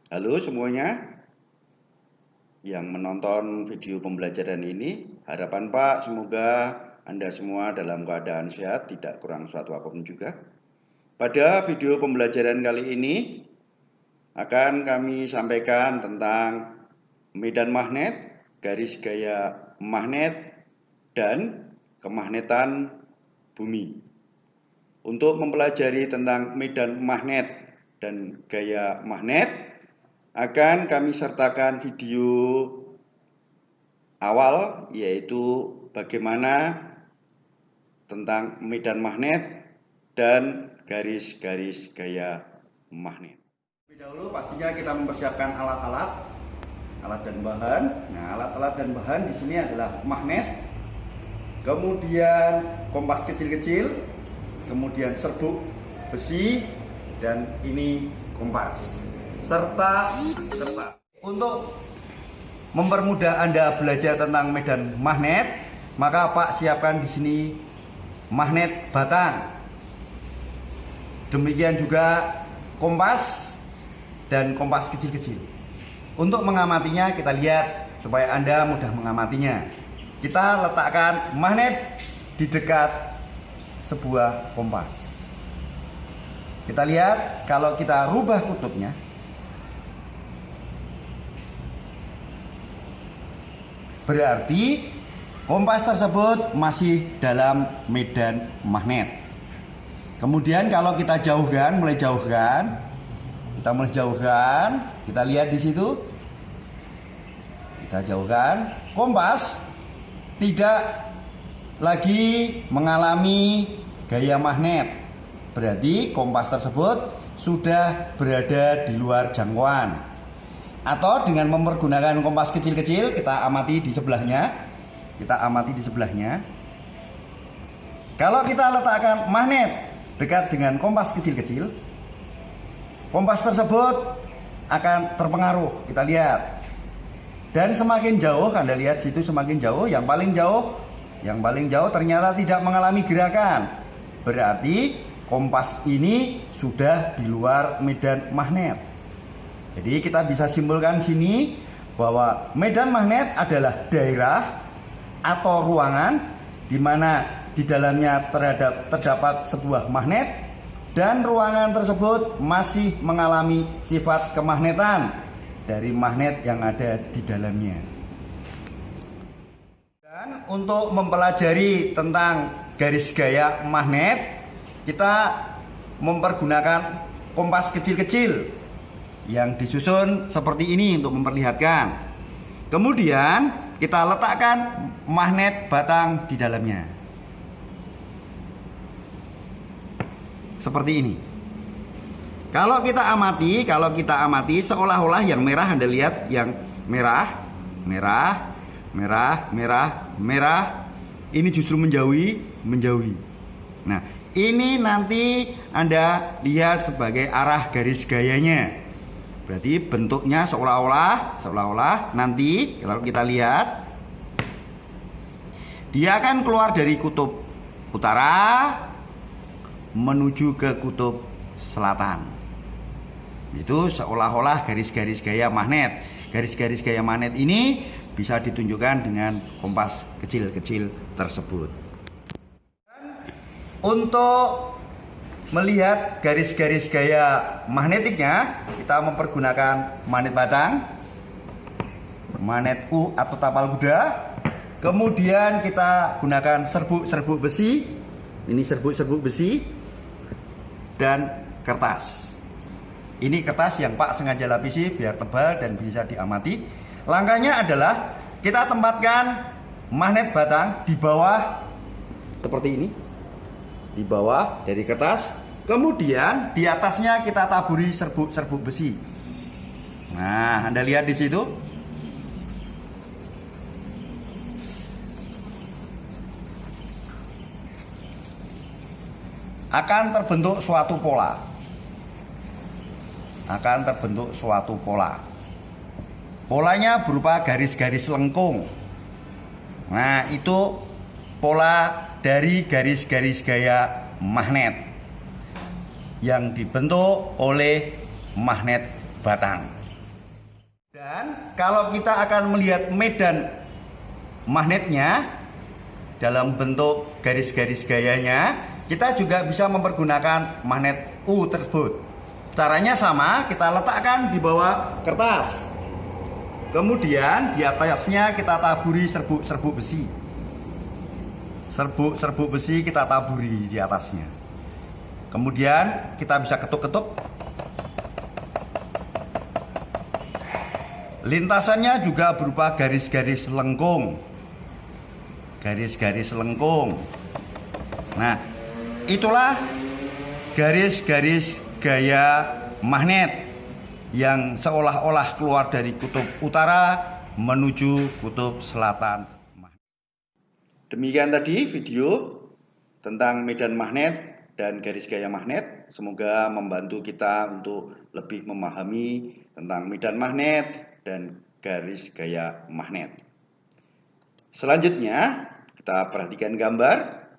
Halo semuanya yang menonton video pembelajaran ini. Harapan Pak, semoga Anda semua dalam keadaan sehat, tidak kurang suatu apapun juga. Pada video pembelajaran kali ini akan kami sampaikan tentang medan magnet, garis gaya magnet, dan kemagnetan bumi. Untuk mempelajari tentang medan magnet dan gaya magnet, akan kami sertakan video awal, yaitu bagaimana tentang medan magnet dan garis-garis gaya magnet. Lebih dahulu pastinya kita mempersiapkan alat dan bahan. Nah, alat-alat dan bahan di sini adalah magnet, kemudian kompas kecil-kecil, kemudian serbuk besi, dan ini kompas serta kertas. Untuk mempermudah Anda belajar tentang medan magnet, maka Pak siapkan di sini magnet batang. Demikian juga kompas dan kompas kecil-kecil. Untuk mengamatinya kita lihat supaya Anda mudah mengamatinya. Kita letakkan magnet di dekat sebuah kompas. Kita lihat kalau kita rubah kutubnya, berarti kompas tersebut masih dalam medan magnet. Kemudian kalau kita jauhkan, kita lihat di situ. Kita jauhkan, kompas tidak lagi mengalami gaya magnet. Berarti kompas tersebut sudah berada di luar jangkauan. Atau dengan mempergunakan kompas kecil-kecil, kita amati di sebelahnya. Kalau kita letakkan magnet dekat dengan kompas kecil-kecil, kompas tersebut akan terpengaruh. Kita lihat. Dan semakin jauh, Anda lihat situ semakin jauh, yang paling jauh ternyata tidak mengalami gerakan. Berarti kompas ini sudah di luar medan magnet. Jadi kita bisa simpulkan sini bahwa medan magnet adalah daerah atau ruangan di mana di dalamnya terdapat sebuah magnet dan ruangan tersebut masih mengalami sifat kemagnetan dari magnet yang ada di dalamnya. Dan untuk mempelajari tentang garis gaya magnet, kita mempergunakan kompas kecil-kecil yang disusun seperti ini untuk memperlihatkan. Kemudian kita letakkan magnet batang di dalamnya. Seperti ini. Kalau kita amati seolah-olah yang merah, Anda lihat yang merah. Ini justru menjauhi. Nah, ini nanti Anda lihat sebagai arah garis gayanya. Berarti bentuknya seolah-olah nanti kalau kita lihat dia akan keluar dari kutub utara menuju ke kutub selatan. Itu seolah-olah garis-garis gaya magnet. Garis-garis gaya magnet ini bisa ditunjukkan dengan kompas kecil-kecil tersebut. Untuk melihat garis-garis gaya magnetiknya, kita mempergunakan magnet batang, magnet U atau tapal kuda. Kemudian kita gunakan serbuk besi. Ini serbuk besi dan kertas. Ini kertas yang Pak sengaja lapisi biar tebal dan bisa diamati. Langkahnya adalah kita tempatkan magnet batang di bawah seperti ini. Di bawah dari kertas, kemudian di atasnya kita taburi serbuk besi. Nah, Anda lihat di situ. Akan terbentuk suatu pola. Polanya berupa garis-garis lengkung. Nah, itu pola dari garis-garis gaya magnet yang dibentuk oleh magnet batang. Dan kalau kita akan melihat medan magnetnya dalam bentuk garis-garis gayanya, kita juga bisa mempergunakan magnet U tersebut. Caranya sama, kita letakkan di bawah kertas. Kemudian di atasnya kita taburi serbuk besi. Serbuk besi kita taburi di atasnya. Kemudian kita bisa ketuk-ketuk. Lintasannya juga berupa garis-garis lengkung. Garis-garis lengkung. Nah, itulah garis-garis gaya magnet yang seolah-olah keluar dari kutub utara menuju kutub selatan. Demikian tadi video tentang medan magnet dan garis gaya magnet. Semoga membantu kita untuk lebih memahami tentang medan magnet dan garis gaya magnet. Selanjutnya kita perhatikan gambar.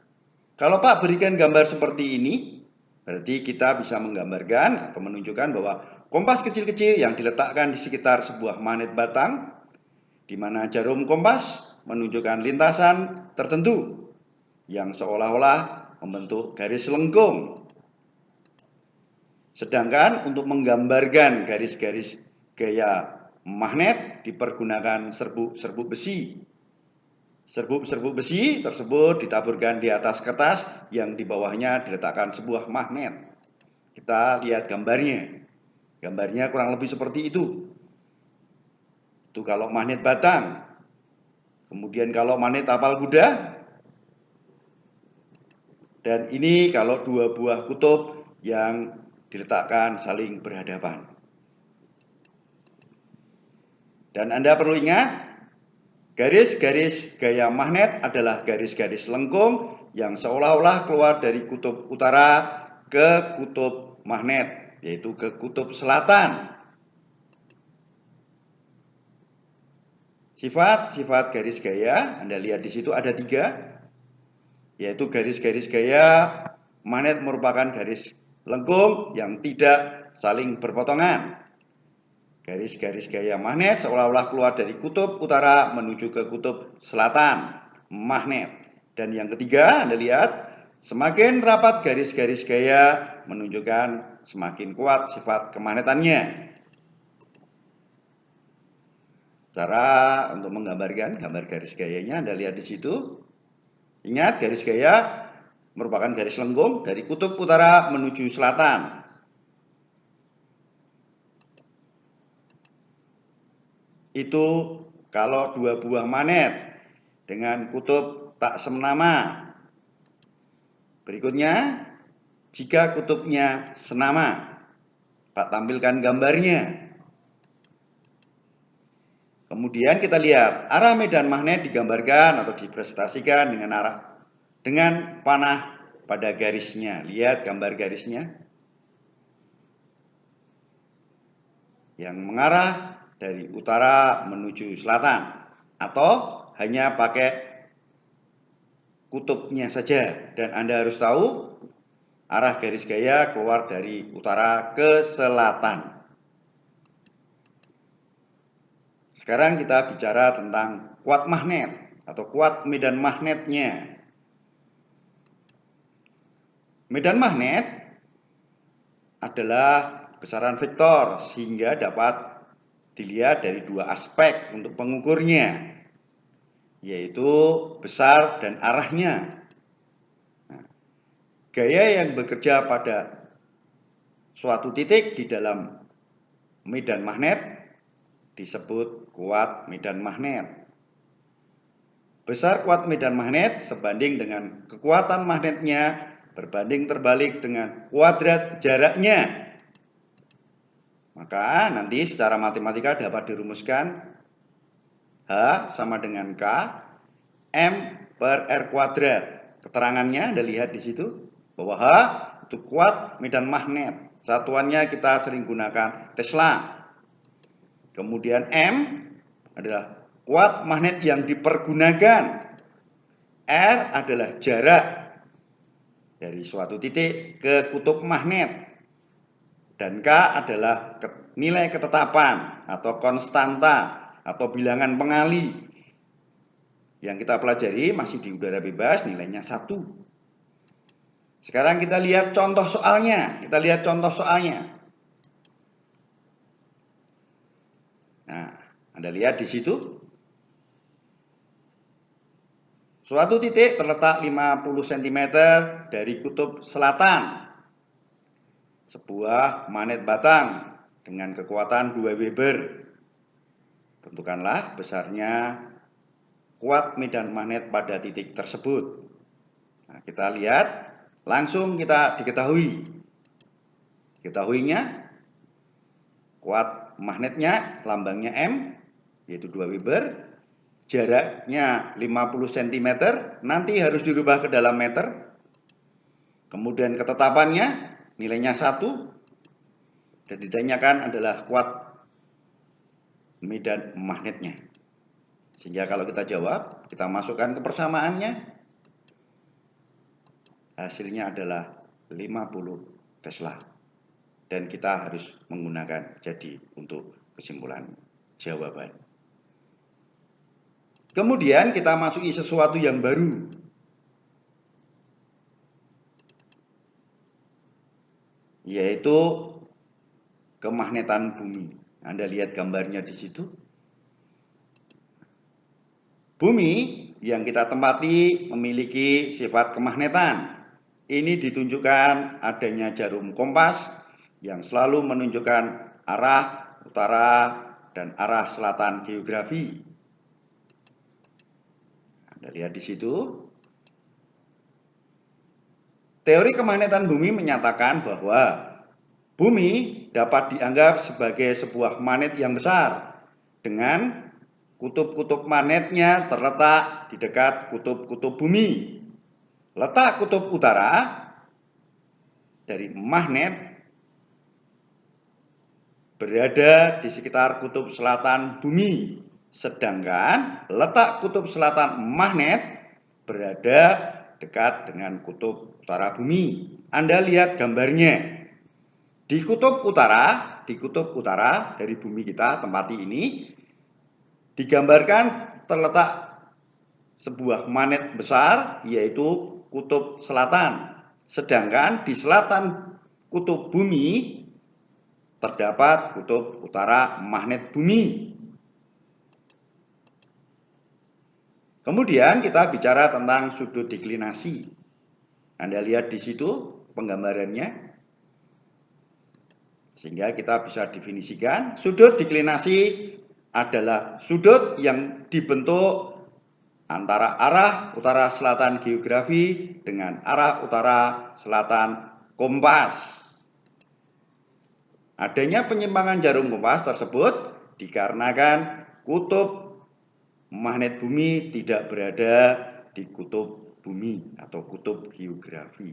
Kalau Pak berikan gambar seperti ini, berarti kita bisa menggambarkan atau menunjukkan bahwa kompas kecil-kecil yang diletakkan di sekitar sebuah magnet batang, di mana jarum kompas menunjukkan lintasan tertentu yang seolah-olah membentuk garis lengkung. Sedangkan untuk menggambarkan garis-garis gaya magnet dipergunakan serbuk besi. Serbuk besi tersebut ditaburkan di atas kertas yang di bawahnya diletakkan sebuah magnet. Kita lihat gambarnya. Gambarnya kurang lebih seperti itu. Itu kalau magnet batang. Kemudian kalau magnet tapal kuda. Dan ini kalau dua buah kutub yang diletakkan saling berhadapan. Dan Anda perlu ingat, garis-garis gaya magnet adalah garis-garis lengkung yang seolah-olah keluar dari kutub utara ke kutub magnet, yaitu ke kutub selatan. Sifat-sifat garis gaya, Anda lihat di situ ada 3, yaitu garis-garis gaya magnet merupakan garis lengkung yang tidak saling berpotongan. Garis-garis gaya magnet seolah-olah keluar dari kutub utara menuju ke kutub selatan magnet. Dan yang ketiga, Anda lihat, semakin rapat garis-garis gaya menunjukkan semakin kuat sifat kemagnetannya. Cara untuk menggambarkan gambar garis gayanya Anda lihat di situ. Ingat, garis gaya merupakan garis lengkung dari kutub utara menuju selatan. Itu kalau dua buah magnet dengan kutub tak senama. Berikutnya, jika kutubnya senama, Pak tampilkan gambarnya. Kemudian kita lihat arah medan magnet digambarkan atau dipresentasikan dengan panah pada garisnya. Lihat gambar garisnya yang mengarah dari utara menuju selatan, atau hanya pakai kutubnya saja. Dan Anda harus tahu arah garis gaya keluar dari utara ke selatan. Sekarang kita bicara tentang kuat magnet atau kuat medan magnetnya. Medan magnet adalah besaran vektor sehingga dapat dilihat dari 2 aspek untuk pengukurnya, yaitu besar dan arahnya. Nah, gaya yang bekerja pada suatu titik di dalam medan magnet disebut kuat medan magnet. Besar kuat medan magnet sebanding dengan kekuatan magnetnya berbanding terbalik dengan kuadrat jaraknya. Maka nanti secara matematika dapat dirumuskan H sama dengan K M per R kuadrat. Keterangannya Anda lihat di situ bahwa H itu kuat medan magnet. Satuannya kita sering gunakan Tesla. Kemudian M adalah kuat magnet yang dipergunakan. R adalah jarak dari suatu titik ke kutub magnet. Dan K adalah nilai ketetapan atau konstanta atau bilangan pengali. Yang kita pelajari masih di udara bebas, nilainya 1. Sekarang kita lihat contoh soalnya. Nah, Anda lihat di situ. Suatu titik terletak 50 cm dari kutub selatan. Sebuah magnet batang dengan kekuatan 2 Weber. Tentukanlah besarnya kuat medan magnet pada titik tersebut. Nah, kita lihat, langsung kita diketahuinya kuat magnetnya lambangnya M, yaitu 2 Weber, jaraknya 50 cm, nanti harus dirubah ke dalam meter. Kemudian ketetapannya nilainya 1, dan ditanyakan adalah kuat medan magnetnya. Sehingga kalau kita jawab, kita masukkan ke persamaannya, hasilnya adalah 50 Tesla. Dan kita harus menggunakan jadi untuk kesimpulan jawaban. Kemudian kita masuki sesuatu yang baru, yaitu kemagnetan bumi. Anda lihat gambarnya di situ. Bumi yang kita tempati memiliki sifat kemagnetan. Ini ditunjukkan adanya jarum kompas yang selalu menunjukkan arah utara dan arah selatan geografi. Anda lihat di situ. Teori kemagnetan bumi menyatakan bahwa bumi dapat dianggap sebagai sebuah magnet yang besar dengan kutub-kutub magnetnya terletak di dekat kutub-kutub bumi. Letak kutub utara dari magnet berada di sekitar kutub selatan bumi, sedangkan letak kutub selatan magnet berada dekat dengan kutub utara bumi. Anda lihat gambarnya. Di kutub utara dari bumi kita tempati ini digambarkan terletak sebuah magnet besar, yaitu kutub selatan. Sedangkan di selatan kutub bumi terdapat kutub utara magnet bumi. Kemudian kita bicara tentang sudut deklinasi. Anda lihat di situ penggambarannya. Sehingga kita bisa definisikan sudut deklinasi adalah sudut yang dibentuk antara arah utara selatan geografi dengan arah utara selatan kompas. Adanya penyimpangan jarum kompas tersebut dikarenakan kutub magnet bumi tidak berada di kutub bumi atau kutub geografi.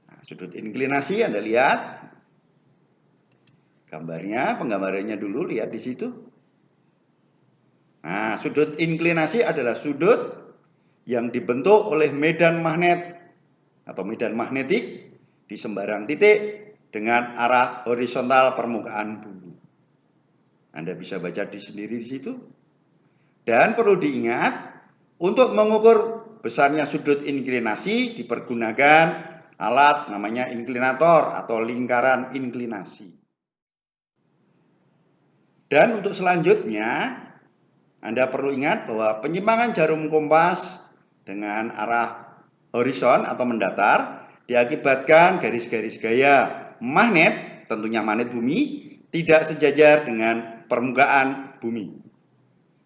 Nah, sudut inklinasi Anda lihat gambarnya, penggambarannya dulu, lihat di situ. Nah, sudut inklinasi adalah sudut yang dibentuk oleh medan magnet atau medan magnetik di sembarang titik dengan arah horizontal permukaan bumi. Anda bisa baca sendiri di situ. Dan perlu diingat, untuk mengukur besarnya sudut inklinasi dipergunakan alat namanya inklinator atau lingkaran inklinasi. Dan untuk selanjutnya, Anda perlu ingat bahwa penyimpangan jarum kompas dengan arah horizon atau mendatar diakibatkan garis-garis gaya magnet, tentunya magnet bumi, tidak sejajar dengan permukaan bumi.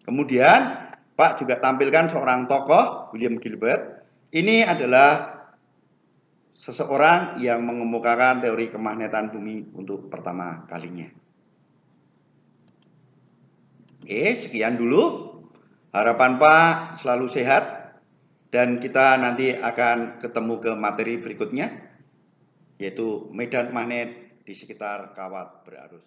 Kemudian Pak juga tampilkan seorang tokoh, William Gilbert. Ini adalah seseorang yang mengemukakan teori kemagnetan bumi untuk pertama kalinya. Oke, sekian dulu. Harapan Pak selalu sehat. Dan kita nanti akan ketemu ke materi berikutnya, yaitu medan magnet di sekitar kawat berarus.